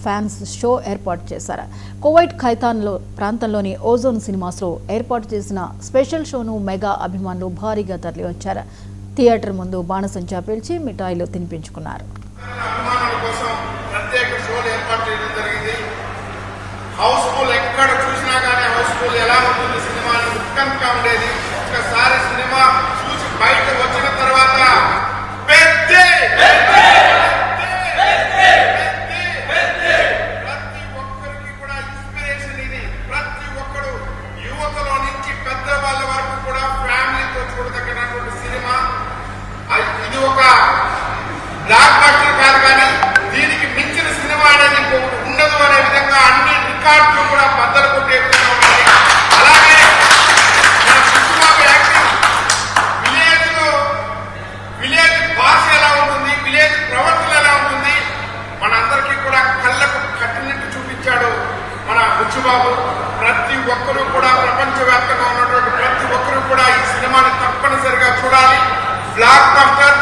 Fans show ఏర్పాటు చేశారు. Kuwait ఖైతాన్లో ప్రాంతంలోని ఓజోన్ సినిమాస్లో ఏర్పాటు చేసిన స్పెషల్ షోను మెగా అభిమానులు భారీగా తరలివచ్చారు. థియేటర్ ముందు బాణసంచా పేల్చి మిఠాయిలు తినిపించుకున్నారు. హౌస్ఫుల్ ఎక్కడ చూసినా కానీ హౌస్ఫుల్ ఎలా ఉంటుంది సినిమా ఉత్కంఠగా ఉండేది. ఒక్కసారి సినిమా చూసి బయట వచ్చిన తర్వాత ప్రతి ఒక్కరికి కూడా ఇన్స్పిరేషన్ ఇది. ప్రతి ఒక్కరు యువతలో నుంచి పెద్ద వాళ్ళ వరకు కూడా ఫ్యామిలీతో చూడదగినటువంటి సినిమా. ఇది ఒక బ్లాక్ బస్టర్ కాదు, కానీ దీనికి మించిన సినిమా అనేది ఇంకొకటి ఉండదు అనే విధంగా అన్ని రికార్డులు కూడా బద్దలు కొట్టే విధంగా ఉన్నాయి. అలాగే విలేజ్ భాష ఎలా ఉంటుంది, విలేజ్ ప్రవర్తన ఎలా ఉంటుంది, మనందరికీ కూడా కళ్ళకు కట్టినట్టు చూపించాడు మన బుచ్చిబాబు. ప్రతి ఒక్కరూ కూడా ప్రపంచవ్యాప్తంగా ఉన్నటువంటి ప్రతి ఒక్కరూ కూడా ఈ సినిమాని తప్పనిసరిగా చూడాలి. Block buster